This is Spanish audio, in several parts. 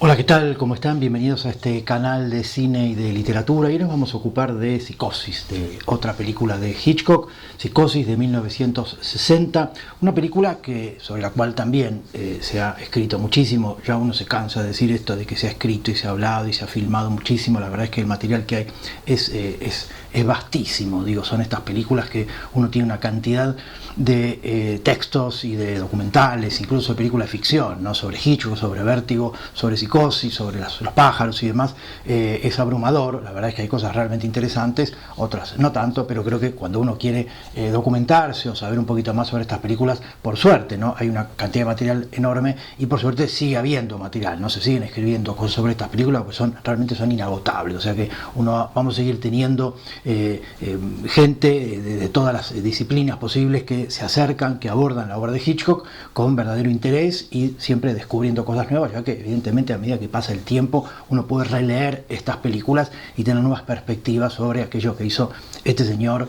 Hola, ¿qué tal? ¿Cómo están? Bienvenidos a este canal de cine y de literatura. Y hoy nos vamos a ocupar de Psicosis, de otra película de Hitchcock, Psicosis de 1960, una película sobre la cual también se ha escrito muchísimo. Ya uno se cansa de decir esto de que se ha escrito y se ha hablado y se ha filmado muchísimo. La verdad es que el material que hay es vastísimo. Digo, son estas películas que uno tiene una cantidad de textos y de documentales, incluso de películas de ficción, ¿no? Sobre Hitchcock, sobre Vértigo, sobre Psicosis, sobre los pájaros y demás. Es abrumador. La verdad es que hay cosas realmente interesantes, otras no tanto, pero creo que cuando uno quiere documentarse o saber un poquito más sobre estas películas, por suerte, ¿no? Hay una cantidad de material enorme y por suerte sigue habiendo material, no se siguen escribiendo cosas sobre estas películas porque realmente son inagotables. O sea que vamos a seguir teniendo gente de todas las disciplinas posibles que se acercan, que abordan la obra de Hitchcock con verdadero interés y siempre descubriendo cosas nuevas, ya que evidentemente a medida que pasa el tiempo uno puede releer estas películas y tener nuevas perspectivas sobre aquello que hizo este señor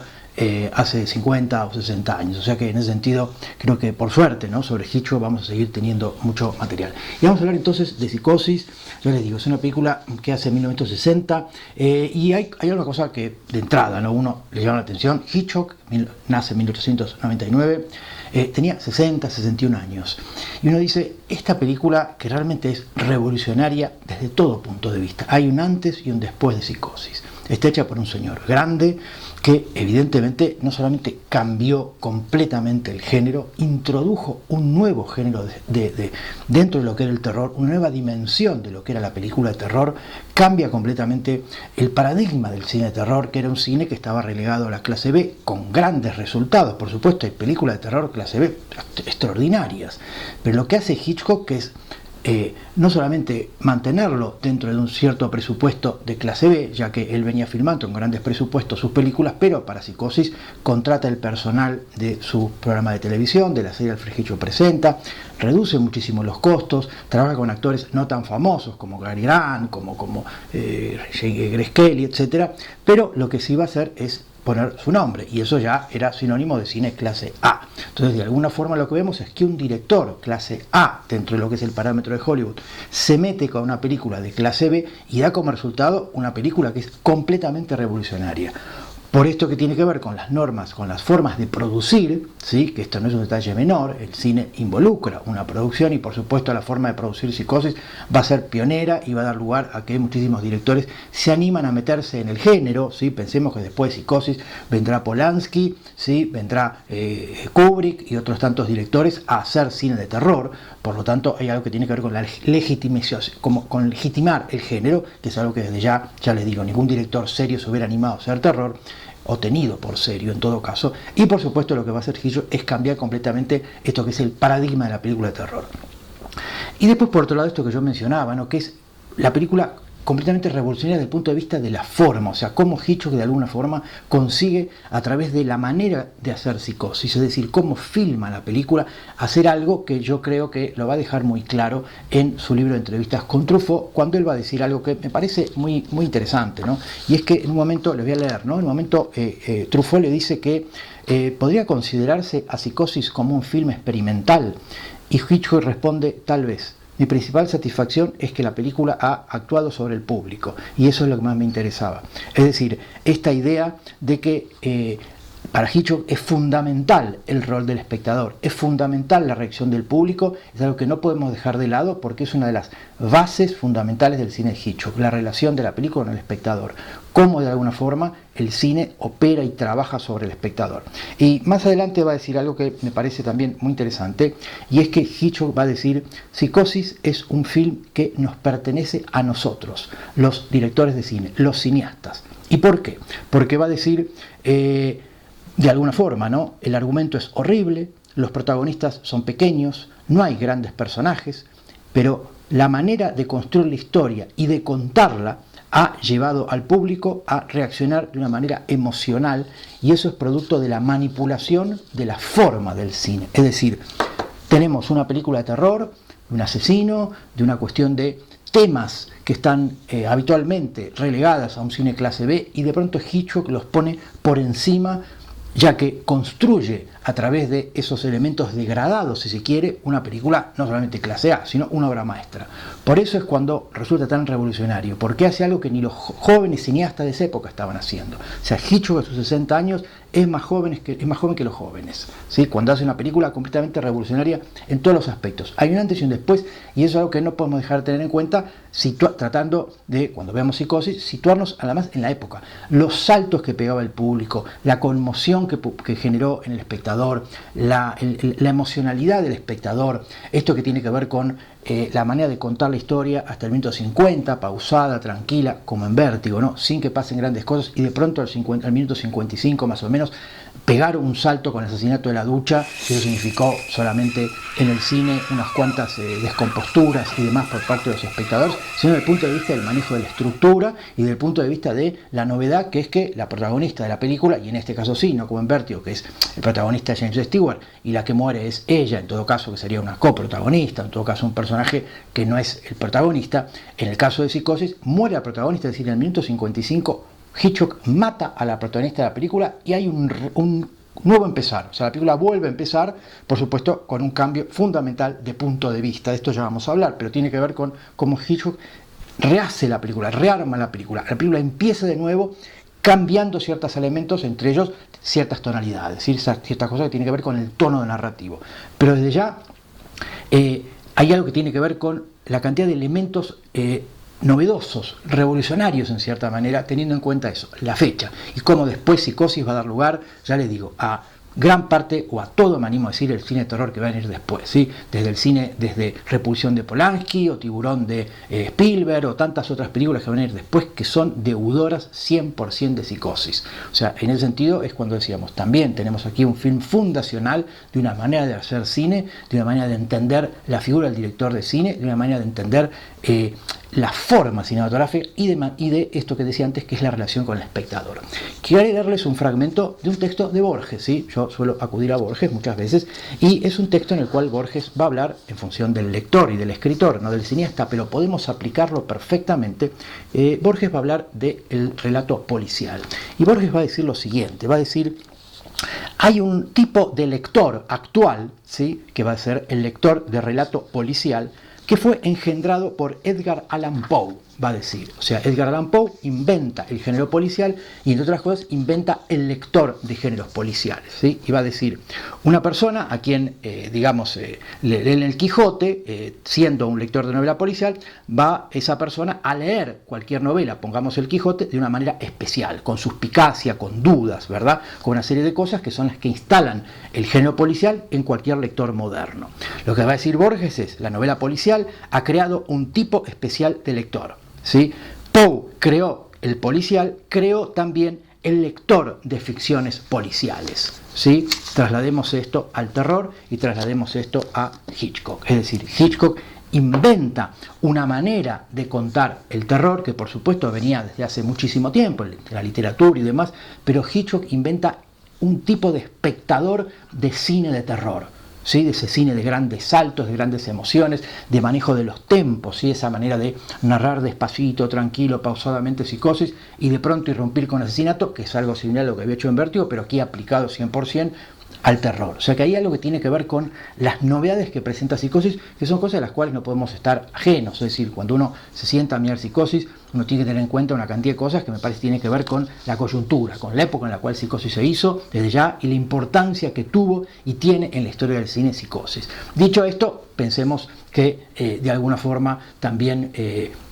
hace 50 o 60 años. O sea que en ese sentido creo que por suerte, ¿no? Sobre Hitchcock vamos a seguir teniendo mucho material. Y vamos a hablar entonces de Psicosis. Yo les digo, es una película que hace 1960 y hay una cosa que de entrada, ¿no? Uno le llama la atención. Hitchcock nace en 1899, tenía 60, 61 años. Y uno dice, esta película que realmente es revolucionaria desde todo punto de vista. Hay un antes y un después de Psicosis. Está hecha por un señor grande que evidentemente no solamente cambió completamente el género, introdujo un nuevo género dentro de lo que era el terror, una nueva dimensión de lo que era la película de terror, cambia completamente el paradigma del cine de terror, que era un cine que estaba relegado a la clase B, con grandes resultados. Por supuesto, hay películas de terror clase B extraordinarias, pero lo que hace Hitchcock que es no solamente mantenerlo dentro de un cierto presupuesto de clase B, ya que él venía filmando con grandes presupuestos sus películas, pero para Psicosis contrata el personal de su programa de televisión, de la serie Alfred Hitchcock Presenta, reduce muchísimo los costos, trabaja con actores no tan famosos como Cary Grant, como Grace Kelly, etc. Pero lo que sí va a hacer es poner su nombre, y eso ya era sinónimo de cine clase A. Entonces, de alguna forma lo que vemos es que un director clase A, dentro de lo que es el parámetro de Hollywood, se mete con una película de clase B y da como resultado una película que es completamente revolucionaria. Por esto que tiene que ver con las normas, con las formas de producir, ¿sí? Que esto no es un detalle menor, el cine involucra una producción y por supuesto la forma de producir Psicosis va a ser pionera y va a dar lugar a que muchísimos directores se animan a meterse en el género, ¿sí? Pensemos que después de Psicosis vendrá Polanski, ¿sí? Vendrá Kubrick y otros tantos directores a hacer cine de terror. Por lo tanto, hay algo que tiene que ver con la legitimación, con legitimar el género, que es algo que desde ya les digo, ningún director serio se hubiera animado a hacer terror, o tenido por serio en todo caso. Y por supuesto lo que va a hacer Hitchcock es cambiar completamente esto que es el paradigma de la película de terror. Y después, por otro lado, esto que yo mencionaba, ¿no? Que es la película completamente revolucionaria desde el punto de vista de la forma, o sea, cómo Hitchcock de alguna forma consigue a través de la manera de hacer Psicosis, es decir, cómo filma la película, hacer algo que yo creo que lo va a dejar muy claro en su libro de entrevistas con Truffaut, cuando él va a decir algo que me parece muy, muy interesante, ¿no? Y es que en un momento, les voy a leer, ¿no? En un momento Truffaut le dice que podría considerarse a Psicosis como un film experimental, y Hitchcock responde, tal vez. Mi principal satisfacción es que la película ha actuado sobre el público y eso es lo que más me interesaba. Es decir, esta idea de que para Hitchcock es fundamental el rol del espectador, es fundamental la reacción del público, es algo que no podemos dejar de lado porque es una de las bases fundamentales del cine de Hitchcock, la relación de la película con el espectador, cómo de alguna forma el cine opera y trabaja sobre el espectador. Y más adelante va a decir algo que me parece también muy interesante, y es que Hitchcock va a decir, Psicosis es un film que nos pertenece a nosotros, los directores de cine, los cineastas. ¿Y por qué? Porque va a decir, de alguna forma, ¿no? El argumento es horrible, los protagonistas son pequeños, no hay grandes personajes, pero la manera de construir la historia y de contarla ha llevado al público a reaccionar de una manera emocional, y eso es producto de la manipulación de la forma del cine. Es decir, tenemos una película de terror, de un asesino, de una cuestión de temas que están habitualmente relegadas a un cine clase B, y de pronto Hitchcock los pone por encima ya que construye a través de esos elementos degradados, si se quiere, una película no solamente clase A, sino una obra maestra. Por eso es cuando resulta tan revolucionario, porque hace algo que ni los jóvenes cineastas de esa época estaban haciendo. O sea, Hitchcock a sus 60 años es más joven que los jóvenes, ¿sí? Cuando hace una película completamente revolucionaria en todos los aspectos. Hay un antes y un después, y eso es algo que no podemos dejar de tener en cuenta, tratando de, cuando veamos Psicosis, situarnos además en la época. Los saltos que pegaba el público, la conmoción que generó en el espectador, la emocionalidad del espectador, esto que tiene que ver con la manera de contar la historia hasta el minuto 50, pausada, tranquila, como en Vértigo, ¿no? Sin que pasen grandes cosas, y de pronto al minuto 55 más o menos pegar un salto con el asesinato de la ducha. Eso significó solamente en el cine unas cuantas descomposturas y demás por parte de los espectadores, sino desde el punto de vista del manejo de la estructura y desde el punto de vista de la novedad, que es que la protagonista de la película, y en este caso sí, no como en Vértigo, que es el protagonista James Stewart, y la que muere es ella, en todo caso que sería una coprotagonista, en todo caso un personaje que no es el protagonista. En el caso de Psicosis, muere la protagonista, es decir, en el minuto 55 Hitchcock mata a la protagonista de la película y hay un nuevo empezar. O sea, la película vuelve a empezar, por supuesto, con un cambio fundamental de punto de vista. De esto ya vamos a hablar, pero tiene que ver con cómo Hitchcock rehace la película, rearma la película. La película empieza de nuevo cambiando ciertos elementos, entre ellos ciertas tonalidades, ciertas cosas que tienen que ver con el tono narrativo. Pero desde ya hay algo que tiene que ver con la cantidad de elementos novedosos, revolucionarios en cierta manera, teniendo en cuenta eso, la fecha, y cómo después Psicosis va a dar lugar, ya les digo, a gran parte, o a todo, me animo a decir, el cine de terror que va a venir después, ¿sí? Desde Repulsión de Polanski, o Tiburón de Spielberg, o tantas otras películas que van a venir después, que son deudoras 100% de Psicosis. O sea, en ese sentido es cuando decíamos, también tenemos aquí un film fundacional de una manera de hacer cine, de una manera de entender la figura del director de cine, de una manera de entender la forma cinematográfica y de esto que decía antes, que es la relación con el espectador. Quiero leerles un fragmento de un texto de Borges, ¿sí? Yo suelo acudir a Borges muchas veces, y es un texto en el cual Borges va a hablar en función del lector y del escritor, no del cineasta, pero podemos aplicarlo perfectamente. Borges va a hablar del relato policial, y Borges va a decir lo siguiente, va a decir: hay un tipo de lector actual, ¿sí?, que va a ser el lector de relato policial, que fue engendrado por Edgar Allan Poe, va a decir. O sea, Edgar Allan Poe inventa el género policial y, entre otras cosas, inventa el lector de géneros policiales, ¿sí? Y va a decir, una persona a quien, leen el Quijote, siendo un lector de novela policial, va esa persona a leer cualquier novela, pongamos el Quijote, de una manera especial, con suspicacia, con dudas, ¿verdad? Con una serie de cosas que son las que instalan el género policial en cualquier lector moderno. Lo que va a decir Borges es, la novela policial ha creado un tipo especial de lector, ¿sí? Poe creó el policial, creó también el lector de ficciones policiales, ¿sí? Traslademos esto al terror y traslademos esto a Hitchcock. Es decir, Hitchcock inventa una manera de contar el terror que, por supuesto, venía desde hace muchísimo tiempo, en la literatura y demás, pero Hitchcock inventa un tipo de espectador de cine de terror, ¿sí? De ese cine de grandes saltos, de grandes emociones, de manejo de los tempos, ¿sí? Esa manera de narrar despacito, tranquilo, pausadamente Psicosis, y de pronto irrumpir con asesinato, que es algo similar a lo que había hecho en Vértigo, pero aquí aplicado 100% al terror. O sea que hay algo que tiene que ver con las novedades que presenta Psicosis, que son cosas de las cuales no podemos estar ajenos. Es decir, cuando uno se sienta a mirar Psicosis, uno tiene que tener en cuenta una cantidad de cosas que me parece tiene que ver con la coyuntura, con la época en la cual Psicosis se hizo desde ya, y la importancia que tuvo y tiene en la historia del cine Psicosis. Dicho esto, pensemos que de alguna forma también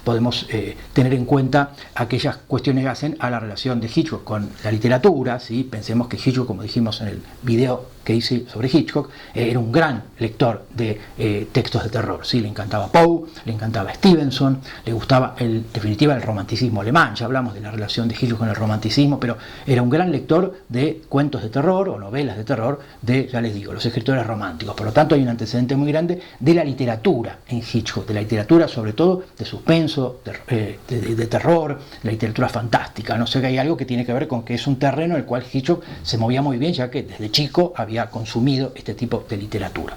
podemos tener en cuenta aquellas cuestiones que hacen a la relación de Hitchcock con la literatura, ¿sí? Pensemos que Hitchcock, como dijimos en el video que hice sobre Hitchcock, era un gran lector de textos de terror, ¿sí? Le encantaba Poe, le encantaba Stevenson, le gustaba en definitiva el romanticismo alemán. Ya hablamos de la relación de Hitchcock con el romanticismo, pero era un gran lector de cuentos de terror o novelas de terror de, ya les digo, los escritores románticos. Por lo tanto, hay un antecedente muy grande de la literatura en Hitchcock, de la literatura sobre todo de suspenso, de terror, la literatura fantástica. No sé, que hay algo que tiene que ver con que es un terreno en el cual Hitchcock se movía muy bien, ya que desde chico había consumido este tipo de literatura.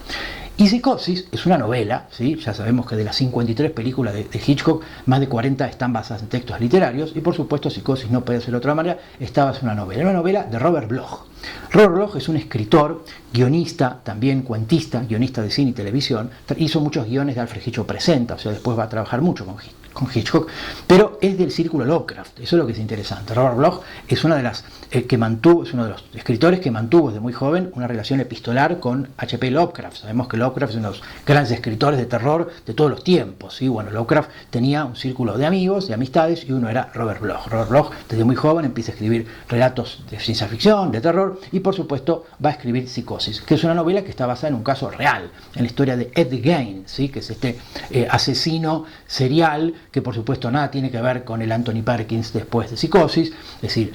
Y Psicosis es una novela, ¿sí? Ya sabemos que de las 53 películas de Hitchcock, más de 40 están basadas en textos literarios, y por supuesto Psicosis no puede ser de otra manera, está basada en una novela de Robert Bloch. Robert Bloch es un escritor, guionista, también cuentista, guionista de cine y televisión, hizo muchos guiones de Alfred Hitchcock Presenta, o sea, después va a trabajar mucho con Hitchcock, pero es del círculo Lovecraft, eso es lo que es interesante. Robert Bloch es una de las es uno de los escritores que mantuvo desde muy joven una relación epistolar con H.P. Lovecraft. Sabemos que Lovecraft es uno de los grandes escritores de terror de todos los tiempos, ¿sí? Bueno, Lovecraft tenía un círculo de amigos, de amistades, y uno era Robert Bloch. Robert Bloch desde muy joven empieza a escribir relatos de ciencia ficción, de terror, y por supuesto va a escribir Psicosis, que es una novela que está basada en un caso real, en la historia de Ed Gein, ¿sí? Que es este asesino serial que por supuesto nada tiene que ver con el Anthony Perkins después de Psicosis. Es decir,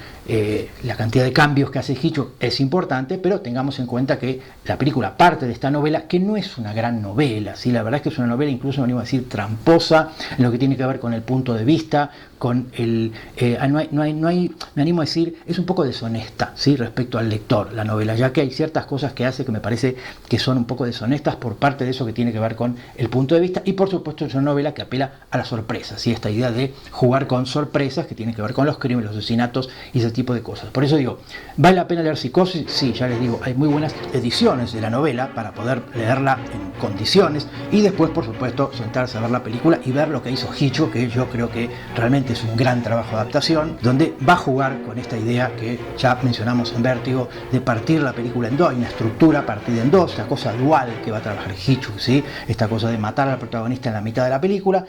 la cantidad de cambios que hace Hitchcock es importante, pero tengamos en cuenta que la película parte de esta novela, que no es una gran novela, ¿sí? La verdad es que es una novela, incluso me animo a decir, tramposa, en lo que tiene que ver con el punto de vista, con el... me animo a decir, es un poco deshonesta, ¿sí? Respecto al lector, la novela, ya que hay ciertas cosas que hace que me parece que son un poco deshonestas por parte de eso que tiene que ver con el punto de vista, y por supuesto es una novela que apela a la sorpresa, ¿sí? Esta idea de jugar con sorpresas que tiene que ver con los crímenes, los asesinatos y ese tipo de cosas. Por eso digo, ¿vale la pena leer Psicosis? Sí, ya les digo, hay muy buenas ediciones de la novela para poder leerla en condiciones, y después por supuesto sentarse a ver la película y ver lo que hizo Hitchcock, que yo creo que realmente es un gran trabajo de adaptación, donde va a jugar con esta idea que ya mencionamos en Vértigo, de partir la película en dos. Hay una estructura partida en dos, la cosa dual que va a trabajar Hitchcock, ¿sí? Esta cosa de matar al protagonista en la mitad de la película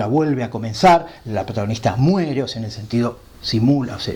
vuelve a comenzar, la protagonista muere, o sea, en el sentido simula, o sea,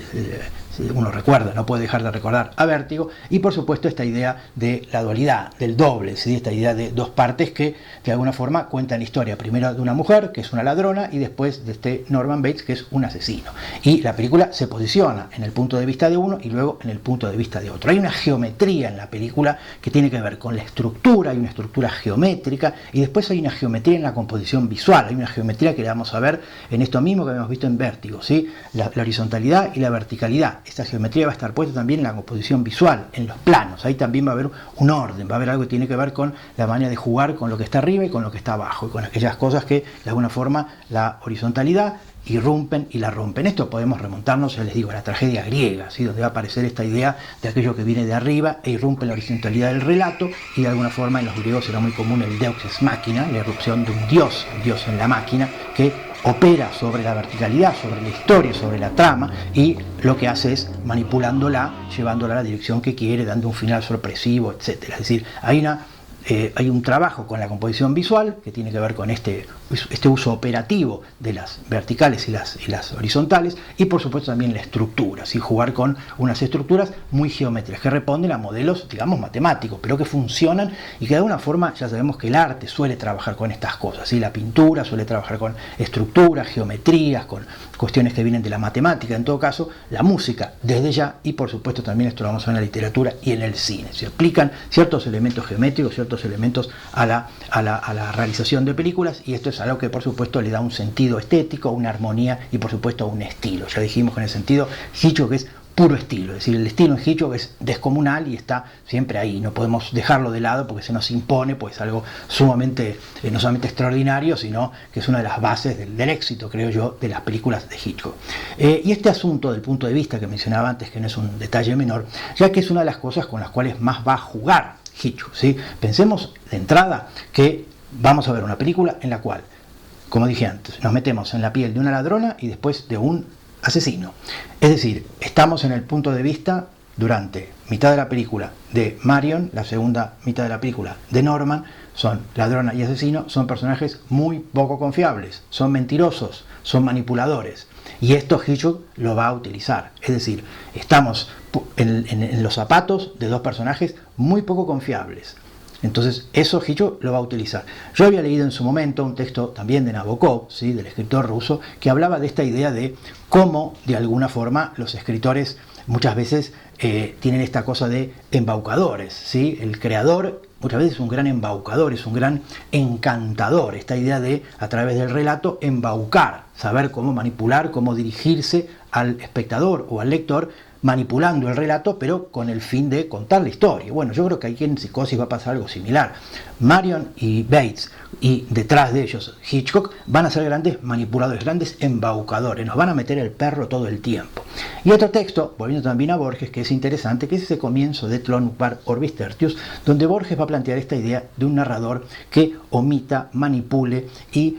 uno recuerda, no puede dejar de recordar a Vértigo, y por supuesto esta idea de la dualidad, del doble, ¿sí? Esta idea de dos partes que de alguna forma cuentan la historia, primero de una mujer que es una ladrona, y después de este Norman Bates que es un asesino, y la película se posiciona en el punto de vista de uno y luego en el punto de vista de otro. Hay una geometría en la película que tiene que ver con la estructura, hay una estructura geométrica, y después hay una geometría en la composición visual, hay una geometría que vamos a ver en esto mismo que habíamos visto en Vértigo, ¿sí? La horizontalidad y la verticalidad. Esta geometría va a estar puesta también en la composición visual, en los planos. Ahí también va a haber un orden, va a haber algo que tiene que ver con la manera de jugar con lo que está arriba y con lo que está abajo, y con aquellas cosas que de alguna forma la horizontalidad irrumpen y la rompen. Esto podemos remontarnos, ya les digo, a la tragedia griega, ¿sí? Donde va a aparecer esta idea de aquello que viene de arriba e irrumpe la horizontalidad del relato, y de alguna forma en los griegos era muy común el deus ex machina, la irrupción de un dios en la máquina, que opera sobre la verticalidad, sobre la historia, sobre la trama, y lo que hace es manipulándola, llevándola a la dirección que quiere, dando un final sorpresivo, etc. Es decir, hay un trabajo con la composición visual que tiene que ver con este uso operativo de las verticales y las horizontales, y por supuesto también la estructura, ¿sí? Jugar con unas estructuras muy geométricas que responden a modelos, digamos, matemáticos, pero que funcionan y que de alguna forma ya sabemos que el arte suele trabajar con estas cosas, ¿sí? La pintura suele trabajar con estructuras, geometrías, con cuestiones que vienen de la matemática, en todo caso la música desde ya, y por supuesto también esto lo vamos a ver en la literatura y en el cine. Se aplican ciertos elementos geométricos, ciertos elementos a la realización de películas, y esto es algo que por supuesto le da un sentido estético, una armonía y por supuesto un estilo. Ya dijimos que en el sentido Hitchcock es puro estilo, es decir, el estilo en Hitchcock es descomunal y está siempre ahí, no podemos dejarlo de lado porque se nos impone, pues algo sumamente, no solamente extraordinario, sino que es una de las bases del éxito, creo yo, de las películas de Hitchcock. Y este asunto del punto de vista que mencionaba antes, que no es un detalle menor, ya que es una de las cosas con las cuales más va a jugar Hitchcock, ¿sí? Pensemos de entrada que vamos a ver una película en la cual, como dije antes, nos metemos en la piel de una ladrona y después de un asesino. Es decir, estamos en el punto de vista durante mitad de la película de Marion, la segunda mitad de la película de Norman. Son ladrona y asesino, son personajes muy poco confiables, son mentirosos, son manipuladores, y esto Hitchcock lo va a utilizar. Es decir, estamos en los zapatos de dos personajes muy poco confiables. Entonces eso Hitchcock lo va a utilizar. Yo había leído en su momento un texto también de Nabokov, ¿sí? Del escritor ruso, que hablaba de esta idea de cómo de alguna forma los escritores muchas veces tienen esta cosa de embaucadores, ¿sí? El creador muchas veces es un gran embaucador, es un gran encantador, esta idea de a través del relato embaucar, saber cómo manipular, cómo dirigirse al espectador o al lector manipulando el relato, pero con el fin de contar la historia. Bueno, yo creo que aquí en Psicosis va a pasar algo similar. Marion y Bates, y detrás de ellos Hitchcock, van a ser grandes manipuladores, grandes embaucadores, nos van a meter el perro todo el tiempo. Y otro texto, volviendo también a Borges, que es interesante, que es ese comienzo de Tlön Orbis Tertius, donde Borges va a plantear esta idea de un narrador que omita, manipule y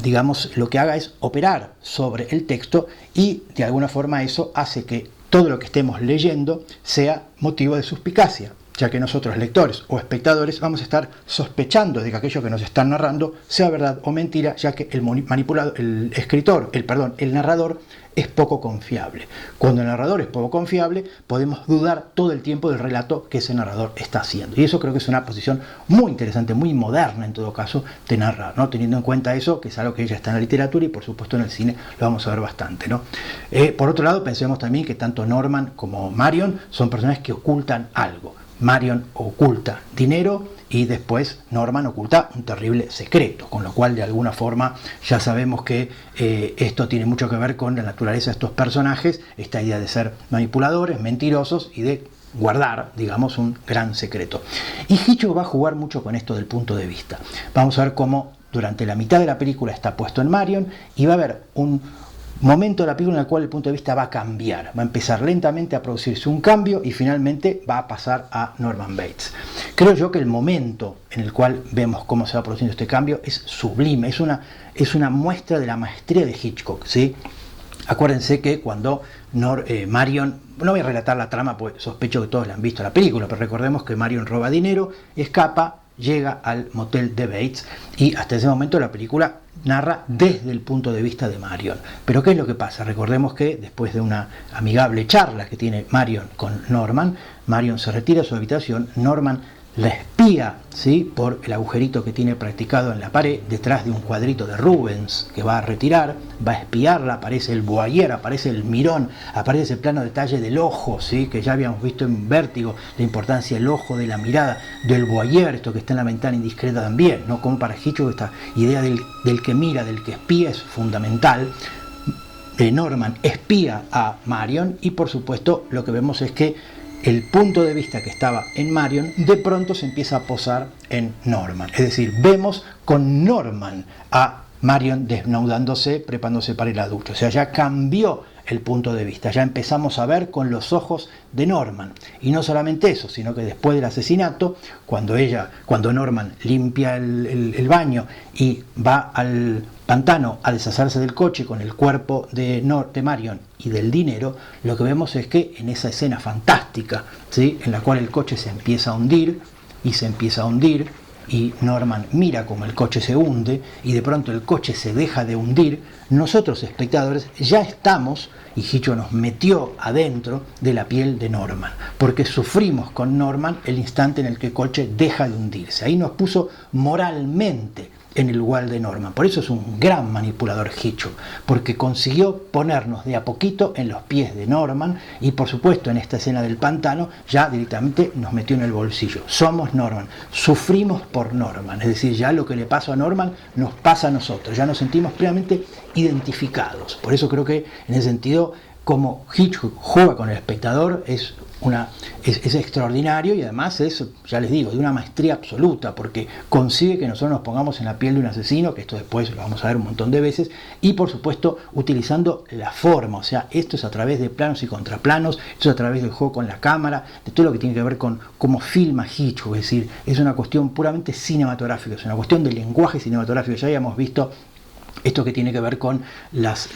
digamos, lo que haga es operar sobre el texto, y de alguna forma eso hace que todo lo que estemos leyendo sea motivo de suspicacia, ya que nosotros, lectores o espectadores, vamos a estar sospechando de que aquello que nos están narrando sea verdad o mentira, ya que el narrador es poco confiable. Cuando el narrador es poco confiable, podemos dudar todo el tiempo del relato que ese narrador está haciendo. Y eso creo que es una posición muy interesante, muy moderna en todo caso, de narrar, ¿no? Teniendo en cuenta eso, que es algo que ya está en la literatura y por supuesto en el cine lo vamos a ver bastante, ¿no? Por otro lado, pensemos también que tanto Norman como Marion son personajes que ocultan algo. Marion oculta dinero y después Norman oculta un terrible secreto, con lo cual de alguna forma ya sabemos que esto tiene mucho que ver con la naturaleza de estos personajes, esta idea de ser manipuladores, mentirosos y de guardar, digamos, un gran secreto. Y Hitchcock va a jugar mucho con esto del punto de vista. Vamos a ver cómo durante la mitad de la película está puesto en Marion, y va a haber un momento de la película en el cual el punto de vista va a cambiar, va a empezar lentamente a producirse un cambio y finalmente va a pasar a Norman Bates. Creo yo que el momento en el cual vemos cómo se va produciendo este cambio es sublime, es una muestra de la maestría de Hitchcock, ¿sí? Acuérdense que cuando Marion, no voy a relatar la trama porque sospecho que todos la han visto la película, pero recordemos que Marion roba dinero, escapa, llega al motel de Bates, y hasta ese momento la película narra desde el punto de vista de Marion. Pero ¿qué es lo que pasa? Recordemos que después de una amigable charla que tiene Marion con Norman, Marion se retira a su habitación, Norman la espía, ¿sí?, por el agujerito que tiene practicado en la pared, detrás de un cuadrito de Rubens que va a retirar, va a espiarla, aparece el voyeur, aparece el mirón, aparece ese plano detalle del ojo, ¿sí?, que ya habíamos visto en Vértigo, la importancia del ojo, de la mirada, del voyeur, esto que está en la ventana indiscreta también, ¿no? Como para Hitchcock esta idea del que mira, del que espía es fundamental. Norman espía a Marion y por supuesto lo que vemos es que el punto de vista que estaba en Marion de pronto se empieza a posar en Norman. Es decir, vemos con Norman a Marion desnudándose, preparándose para ir a la ducha. O sea, ya cambió el punto de vista, ya empezamos a ver con los ojos de Norman. Y no solamente eso, sino que después del asesinato, cuando Norman limpia el baño y va al pantano a deshacerse del coche con el cuerpo de Marion y del dinero, lo que vemos es que en esa escena fantástica, ¿sí?, en la cual el coche se empieza a hundir y Norman mira como el coche se hunde y de pronto el coche se deja de hundir, nosotros espectadores ya estamos, y Hitchcock nos metió adentro de la piel de Norman, porque sufrimos con Norman el instante en el que el coche deja de hundirse. Ahí nos puso moralmente en el lugar de Norman. Por eso es un gran manipulador Hitchcock, porque consiguió ponernos de a poquito en los pies de Norman, y por supuesto en esta escena del pantano ya directamente nos metió en el bolsillo. Somos Norman, sufrimos por Norman, es decir, ya lo que le pasó a Norman nos pasa a nosotros, ya nos sentimos plenamente identificados. Por eso creo que en ese sentido, como Hitchcock juega con el espectador, es extraordinario, y además es, ya les digo, de una maestría absoluta, porque consigue que nosotros nos pongamos en la piel de un asesino, que esto después lo vamos a ver un montón de veces, y por supuesto utilizando la forma, o sea, esto es a través de planos y contraplanos, esto es a través del juego con la cámara, de todo lo que tiene que ver con cómo filma Hitchcock, es decir, es una cuestión puramente cinematográfica, es una cuestión de lenguaje cinematográfico. Ya habíamos visto esto que tiene que ver con las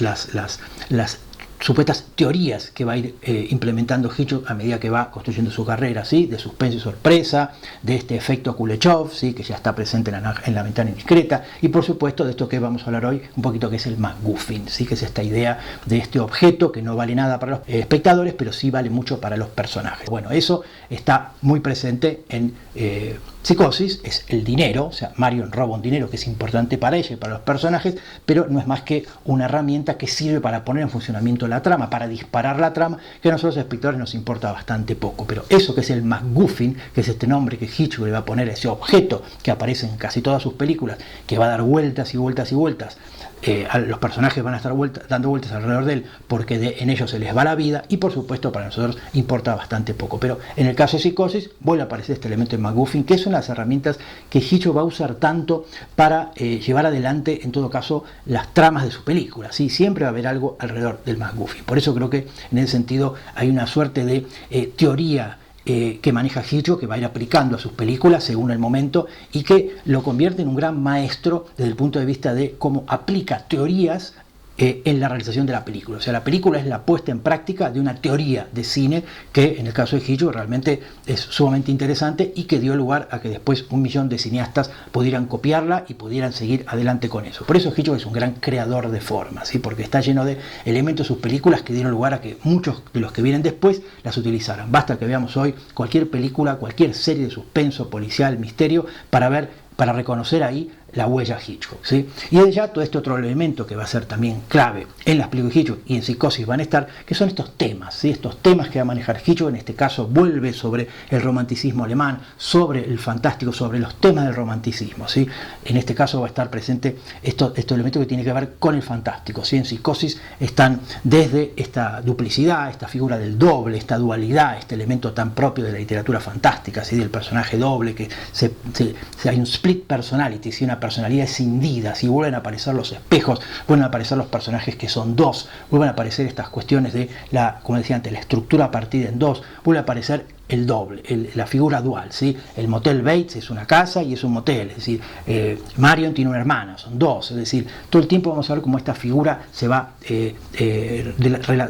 supuestas teorías que va a ir implementando Hitchcock a medida que va construyendo su carrera, ¿sí?, de suspenso y sorpresa, de este efecto Kuleshov, ¿sí?, que ya está presente en la ventana indiscreta, y por supuesto de esto que vamos a hablar hoy un poquito, que es el MacGuffin, ¿sí?, que es esta idea de este objeto que no vale nada para los espectadores, pero sí vale mucho para los personajes. Bueno, eso está muy presente en Psicosis, es el dinero, o sea, Marion roba un dinero que es importante para ella y para los personajes, pero no es más que una herramienta que sirve para poner en funcionamiento supuesto la trama, para disparar la trama, que a nosotros los espectadores nos importa bastante poco. Pero eso que es el MacGuffin, que es este nombre que Hitchcock le va a poner a ese objeto que aparece en casi todas sus películas, que va a dar vueltas y vueltas y vueltas, los personajes van a estar dando vueltas alrededor de él porque en ellos se les va la vida, y por supuesto para nosotros importa bastante poco. Pero en el caso de Psicosis vuelve a aparecer este elemento de MacGuffin, que es una de las herramientas que Hitchcock va a usar tanto para llevar adelante en todo caso las tramas de su película, ¿sí? Siempre va a haber algo alrededor del MacGuffin. Por eso creo que en ese sentido hay una suerte de teoría que maneja Hitchcock, que va a ir aplicando a sus películas según el momento, y que lo convierte en un gran maestro desde el punto de vista de cómo aplica teorías en la realización de la película. O sea, la película es la puesta en práctica de una teoría de cine que en el caso de Hitchcock realmente es sumamente interesante, y que dio lugar a que después 1 millón de cineastas pudieran copiarla y pudieran seguir adelante con eso. Por eso Hitchcock es un gran creador de formas, ¿sí? Porque está lleno de elementos sus películas que dieron lugar a que muchos de los que vienen después las utilizaran. Basta que veamos hoy cualquier película, cualquier serie de suspenso, policial, misterio, para reconocer ahí la huella Hitchcock, ¿sí? Y de ya todo este otro elemento que va a ser también clave en las películas de Hitchcock y en Psicosis van a estar, que son estos temas, ¿sí? Estos temas que va a manejar Hitchcock. En este caso vuelve sobre el romanticismo alemán, sobre el fantástico, sobre los temas del romanticismo, ¿sí? En este caso va a estar presente estos elementos que tienen que ver con el fantástico, ¿sí? En Psicosis están desde esta duplicidad, esta figura del doble, esta dualidad, este elemento tan propio de la literatura fantástica, ¿sí? Del personaje doble, que hay un split personality, ¿sí? Una personalidad escindida, si vuelven a aparecer los espejos, vuelven a aparecer los personajes que son dos, vuelven a aparecer estas cuestiones de como decía antes, la estructura partida en dos, vuelve a aparecer el doble, la figura dual, ¿sí? El motel Bates es una casa y es un motel, es decir, Marion tiene una hermana, son dos, es decir, todo el tiempo vamos a ver cómo esta figura se va,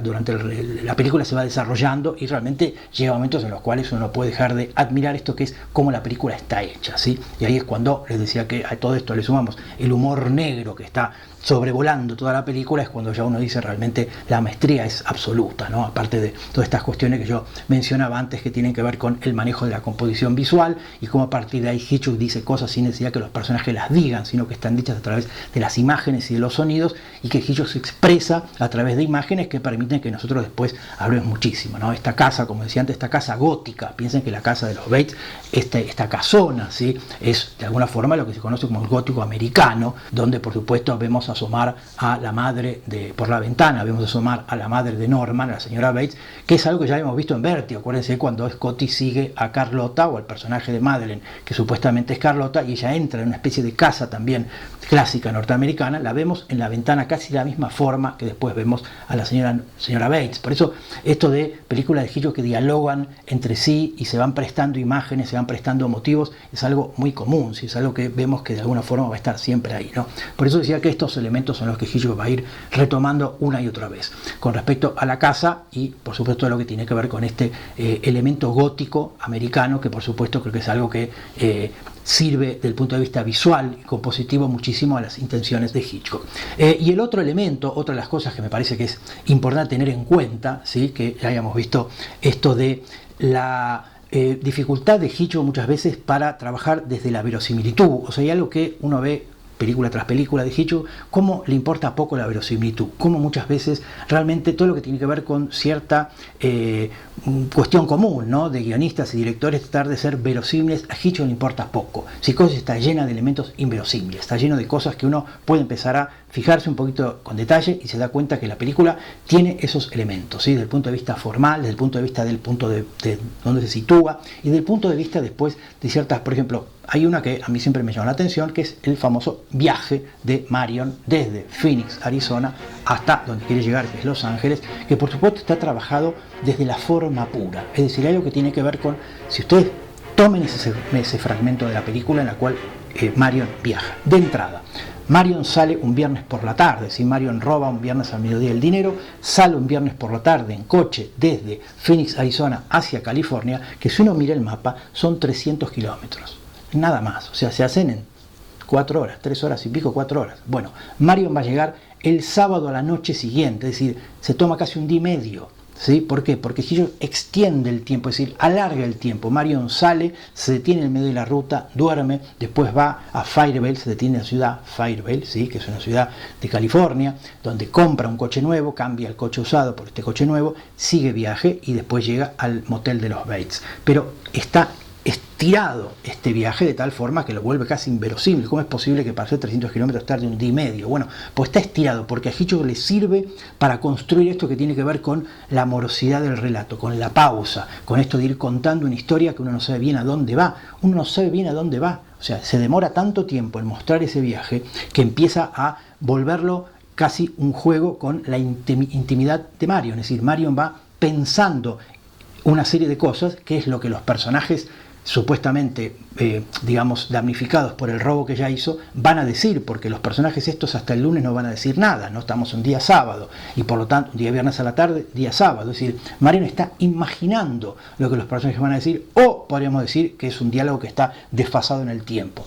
durante la película se va desarrollando, y realmente llega momentos en los cuales uno no puede dejar de admirar esto que es cómo la película está hecha, ¿sí? Y ahí es cuando les decía que a todo esto le sumamos el humor negro que está sobrevolando toda la película, es cuando ya uno dice realmente la maestría es absoluta, ¿no? Aparte de todas estas cuestiones que yo mencionaba antes que tienen que ver con el manejo de la composición visual, y cómo a partir de ahí Hitchcock dice cosas sin necesidad que los personajes las digan, sino que están dichas a través de las imágenes y de los sonidos, y que Hitchcock se expresa a través de imágenes que permiten que nosotros después hablemos muchísimo, ¿no? Esta casa, como decía antes, esta casa gótica, piensen que la casa de los Bates, esta casona, ¿sí? Es de alguna forma lo que se conoce como el gótico americano, donde por supuesto vemos asomar a la madre por la ventana, vemos asomar a la madre de Norman, a la señora Bates, que es algo que ya hemos visto en Vértigo. Acuérdense cuando Scotty sigue a Carlota, o al personaje de Madeleine, que supuestamente es Carlota, y ella entra en una especie de casa también clásica norteamericana, la vemos en la ventana casi de la misma forma que después vemos a la señora Bates. Por eso esto de películas de Hitchcock que dialogan entre sí y se van prestando imágenes, se van prestando motivos, es algo muy común, ¿sí? Es algo que vemos que de alguna forma va a estar siempre ahí, ¿no? Por eso decía que estos elementos son los que Hitchcock va a ir retomando una y otra vez. Con respecto a la casa, y por supuesto lo que tiene que ver con este elemento gótico americano, que por supuesto creo que es algo que sirve desde el punto de vista visual y compositivo muchísimo a las intenciones de Hitchcock. Y el otro elemento, otra de las cosas que me parece que es importante tener en cuenta, ¿sí? Que ya hayamos visto esto de la dificultad de Hitchcock muchas veces para trabajar desde la verosimilitud. O sea, hay algo que uno ve película tras película de Hitchcock, cómo le importa poco la verosimilitud, cómo muchas veces realmente todo lo que tiene que ver con cierta cuestión común, ¿no? De guionistas y directores, tratar de ser verosímiles, a Hitchcock le importa poco. Psicosis está llena de elementos inverosímiles, está lleno de cosas que uno puede empezar a fijarse un poquito con detalle y se da cuenta que la película tiene esos elementos, ¿sí? Desde el punto de vista formal, desde el punto de vista del punto de donde se sitúa, y desde el punto de vista después de ciertas, por ejemplo, hay una que a mí siempre me llama la atención, que es el famoso viaje de Marion desde Phoenix, Arizona, hasta donde quiere llegar, que es Los Ángeles, que por supuesto está trabajado desde la forma pura. Es decir, hay algo que tiene que ver con, si ustedes tomen ese fragmento de la película en la cual Marion viaja. De entrada, Marion sale un viernes por la tarde, si Marion roba un viernes al mediodía el dinero, sale un viernes por la tarde en coche desde Phoenix, Arizona, hacia California, que si uno mira el mapa son 300 kilómetros. Nada más, o sea, se hacen en 4 horas, 3 horas y pico, 4 horas. Bueno, Marion va a llegar el sábado a la noche siguiente, es decir, se toma casi un día y medio ¿Sí? ¿Por qué? Porque Hitchcock extiende el tiempo, es decir, alarga el tiempo. Marion sale, se detiene en medio de la ruta, duerme, después va a Fairvale, se detiene en la ciudad Fairvale, ¿sí? Que es una ciudad de California, donde compra un coche nuevo, cambia el coche usado por este coche nuevo, sigue viaje y después llega al motel de los Bates. Pero está estirado este viaje de tal forma que lo vuelve casi inverosímil. ¿Cómo es posible que para hacer 300 kilómetros tarde un día y medio? Bueno, pues está estirado porque a Hitchcock le sirve para construir esto que tiene que ver con la morosidad del relato, con la pausa, con esto de ir contando una historia que uno no sabe bien a dónde va. Uno no sabe bien a dónde va. O sea, se demora tanto tiempo en mostrar ese viaje que empieza a volverlo casi un juego con la intimidad de Marion. Es decir, Marion va pensando una serie de cosas, que es lo que los personajes supuestamente, digamos, damnificados por el robo que ya hizo, van a decir, porque los personajes estos hasta el lunes no van a decir nada, no estamos un día sábado, y por lo tanto, un día viernes a la tarde, día sábado, es decir, Marion está imaginando lo que los personajes van a decir, o podríamos decir que es un diálogo que está desfasado en el tiempo.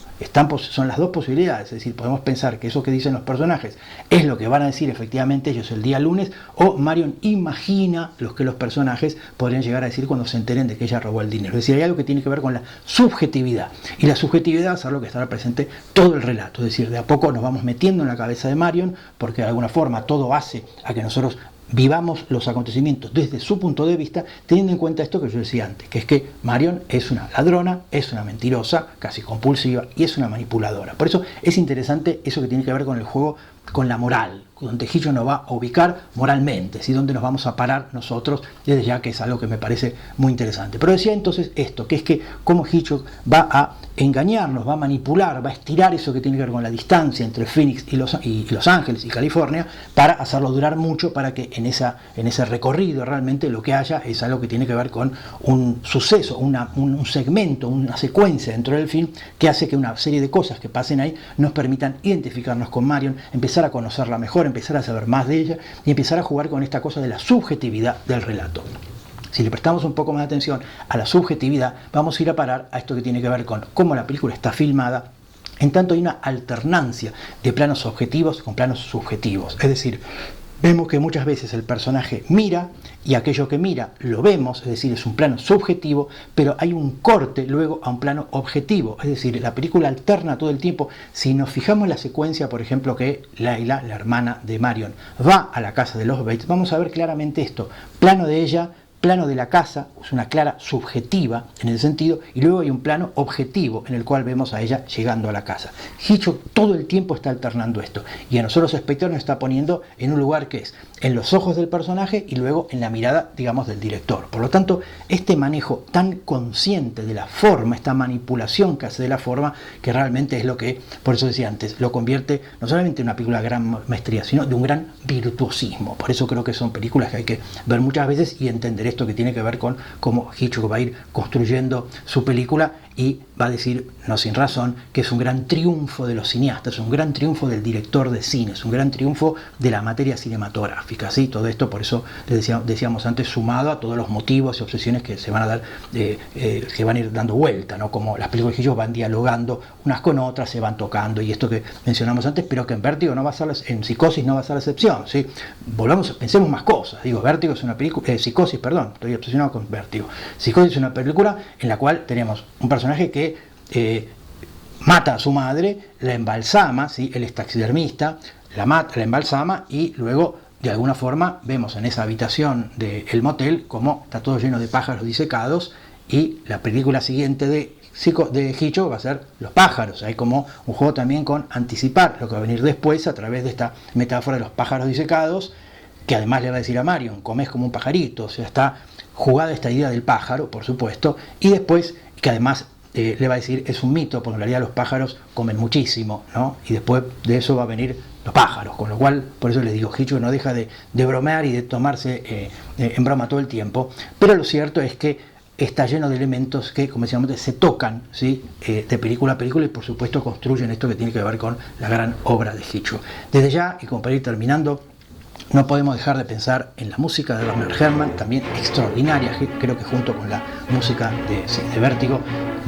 Son las dos posibilidades, es decir, podemos pensar que eso que dicen los personajes es lo que van a decir efectivamente ellos el día lunes, o Marion imagina lo que los personajes podrían llegar a decir cuando se enteren de que ella robó el dinero. Es decir, hay algo que tiene que ver con la subjetividad, y la subjetividad es algo que estará presente todo el relato, es decir, de a poco nos vamos metiendo en la cabeza de Marion, porque de alguna forma todo hace a que nosotros vivamos los acontecimientos desde su punto de vista, teniendo en cuenta esto que yo decía antes, que es que Marion es una ladrona, es una mentirosa, casi compulsiva, y es una manipuladora. Por eso es interesante eso que tiene que ver con el juego, con la moral, donde Hitchcock nos va a ubicar moralmente, ¿sí? Donde nos vamos a parar nosotros, desde ya que es algo que me parece muy interesante. Pero decía entonces esto, que es que cómo Hitchcock va a engañarnos, va a manipular, va a estirar eso que tiene que ver con la distancia entre Phoenix y Los Ángeles y California, para hacerlo durar mucho, para que en ese recorrido realmente lo que haya es algo que tiene que ver con un suceso, un segmento, una secuencia dentro del film, que hace que una serie de cosas que pasen ahí nos permitan identificarnos con Marion, empezar a conocerla mejor, empezar a saber más de ella y empezar a jugar con esta cosa de la subjetividad del relato. Si le prestamos un poco más de atención a la subjetividad, vamos a ir a parar a esto que tiene que ver con cómo la película está filmada, en tanto hay una alternancia de planos objetivos con planos subjetivos. Es decir, vemos que muchas veces el personaje mira y aquello que mira lo vemos, es decir, es un plano subjetivo, pero hay un corte luego a un plano objetivo, es decir, la película alterna todo el tiempo. Si nos fijamos en la secuencia, por ejemplo, que Layla, la hermana de Marion, va a la casa de los Bates, vamos a ver claramente esto, plano de ella, plano de la casa, es una clara subjetiva en ese sentido, y luego hay un plano objetivo en el cual vemos a ella llegando a la casa. Hitchcock todo el tiempo está alternando esto, y a nosotros los espectadores nos está poniendo en un lugar que es en los ojos del personaje y luego en la mirada, digamos, del director. Por lo tanto, este manejo tan consciente de la forma, esta manipulación que hace de la forma, que realmente es lo que, por eso decía antes, lo convierte no solamente en una película de gran maestría, sino de un gran virtuosismo. Por eso creo que son películas que hay que ver muchas veces y entender esto que tiene que ver con cómo Hitchcock va a ir construyendo su película, y va a decir, no sin razón, que es un gran triunfo de los cineastas, un gran triunfo del director de cine, es un gran triunfo de la materia cinematográfica, ¿sí? Todo esto, por eso decíamos antes, sumado a todos los motivos y obsesiones que se van a dar, que van a ir dando vuelta, ¿no? Como las películas de Hitchcock van dialogando unas con otras, se van tocando, y esto que mencionamos antes, pero que en Vértigo no va a ser, en Psicosis no va a ser la excepción, ¿sí? Pensemos más cosas, digo, Vértigo es una película, Psicosis, perdón, estoy obsesionado con Vértigo. Psicosis es una película en la cual tenemos un personaje que mata a su madre, la embalsama, ¿sí? Él es taxidermista, la mata, la embalsama, y luego de alguna forma vemos en esa habitación del motel como está todo lleno de pájaros disecados, y la película siguiente de Hitchcock va a ser los pájaros. Hay como un juego también con anticipar lo que va a venir después a través de esta metáfora de los pájaros disecados, que además le va a decir a Marion, comes como un pajarito, o sea, está jugada esta idea del pájaro, por supuesto, y después que además le va a decir, es un mito, porque en realidad los pájaros comen muchísimo, ¿no? Y después de eso va a venir los pájaros, con lo cual, por eso les digo, Hitchcock no deja de bromear y de tomarse en broma todo el tiempo, pero lo cierto es que está lleno de elementos que, como decíamos, se tocan, ¿sí? De película a película, y por supuesto construyen esto que tiene que ver con la gran obra de Hitchcock. Desde ya, y como para ir terminando, no podemos dejar de pensar en la música de Bernard Herrmann, también extraordinaria, creo que junto con la música de Vértigo,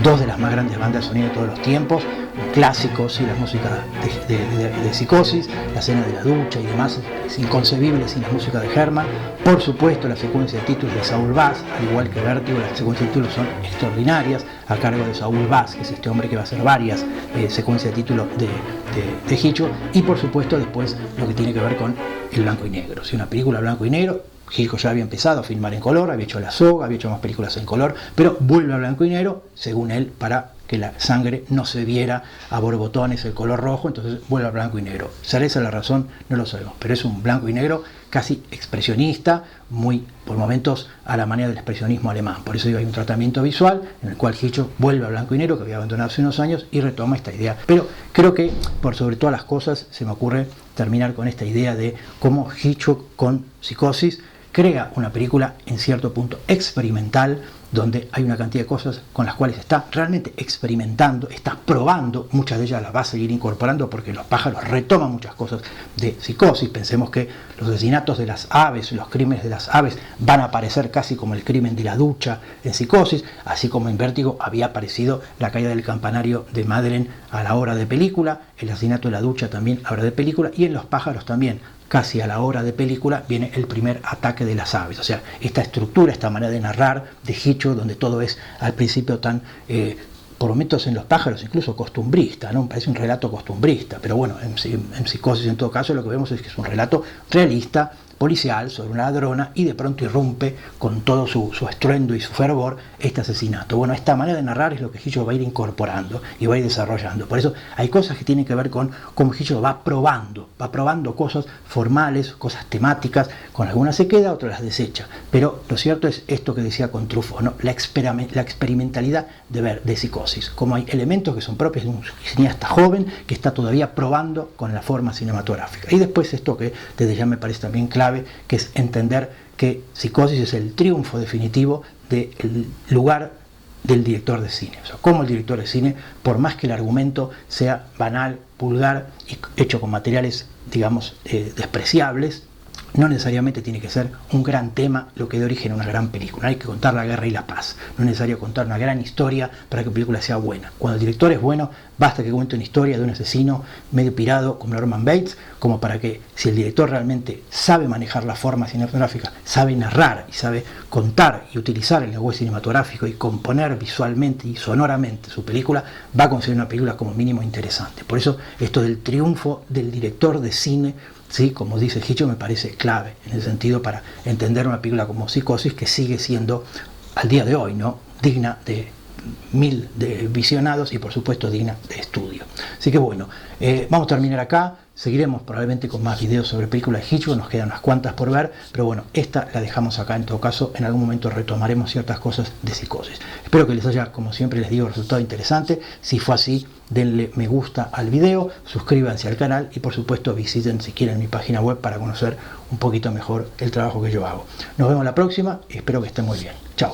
dos de las más grandes bandas de sonido de todos los tiempos. un clásico, ¿sí? La música de Psicosis, la escena de la ducha y demás, es inconcebible sin la música de Herrmann. Por supuesto, la secuencia de títulos de Saul Bass, al igual que Vértigo, las secuencias de títulos son extraordinarias, a cargo de Saul Bass, que es este hombre que va a hacer varias secuencias de títulos de Hitchcock, y por supuesto después lo que tiene que ver con el blanco y negro. Si una película blanco y negro, Hitchcock ya había empezado a filmar en color, había hecho La Soga, había hecho más películas en color, pero vuelve a blanco y negro, según él, para que la sangre no se viera a borbotones el color rojo, entonces vuelve a blanco y negro. ¿Será esa la razón? No lo sabemos, pero es un blanco y negro casi expresionista, muy por momentos a la manera del expresionismo alemán. Por eso hay un tratamiento visual en el cual Hitchcock vuelve a blanco y negro, que había abandonado hace unos años, y retoma esta idea. Pero creo que por sobre todas las cosas se me ocurre terminar con esta idea de cómo Hitchcock con Psicosis crea una película en cierto punto experimental, donde hay una cantidad de cosas con las cuales está realmente experimentando, está probando, muchas de ellas las va a seguir incorporando porque Los pájaros retoman muchas cosas de Psicosis. Pensemos que los asesinatos de las aves, los crímenes de las aves van a aparecer casi como el crimen de la ducha en Psicosis, así como en Vértigo había aparecido la caída del campanario de Madeleine a la hora de película, el asesinato de la ducha también a la hora de película, y en Los pájaros también. Casi a la hora de película viene el primer ataque de las aves. O sea, esta estructura, esta manera de narrar de Hitchcock, donde todo es al principio tan, por momentos en Los pájaros, incluso costumbrista, ¿no? Parece un relato costumbrista, pero bueno, en Psicosis en todo caso lo que vemos es que es un relato realista, policial, sobre una ladrona, y de pronto irrumpe con todo su estruendo y su fervor este asesinato. Bueno, esta manera de narrar es lo que Hitchcock va a ir incorporando y va a ir desarrollando. Por eso hay cosas que tienen que ver con cómo Hitchcock va probando cosas formales, cosas temáticas, con algunas se queda, otras las desecha. Pero lo cierto es esto que decía con Truffaut, ¿no? La experimentalidad de Psicosis, como hay elementos que son propios de un cineasta joven que está todavía probando con la forma cinematográfica. Y después esto que desde ya me parece también clave, que es entender que Psicosis es el triunfo definitivo del lugar del director de cine. O sea, como el director de cine, por más que el argumento sea banal, vulgar y hecho con materiales, digamos, despreciables, no necesariamente tiene que ser un gran tema lo que dé origen a una gran película. Hay que contar la guerra y la paz. No es necesario contar una gran historia para que la película sea buena. Cuando el director es bueno, basta que cuente una historia de un asesino medio pirado como Norman Bates, como para que, si el director realmente sabe manejar la forma cinematográfica, sabe narrar y sabe contar y utilizar el lenguaje cinematográfico y componer visualmente y sonoramente su película, va a conseguir una película como mínimo interesante. Por eso esto del triunfo del director de cine, sí, como dice Hitchcock, me parece clave en el sentido para entender una película como Psicosis, que sigue siendo al día de hoy, ¿no?, digna de 1000 de visionados y por supuesto digna de estudio. Así que bueno, vamos a terminar acá. Seguiremos probablemente con más videos sobre películas de Hitchcock, nos quedan unas cuantas por ver, pero bueno, esta la dejamos acá. En todo caso, en algún momento retomaremos ciertas cosas de Psicosis. Espero que les haya, como siempre les digo, resultado interesante. Si fue así, denle me gusta al video, suscríbanse al canal y por supuesto visiten si quieren mi página web para conocer un poquito mejor el trabajo que yo hago. Nos vemos la próxima y espero que estén muy bien. Chao.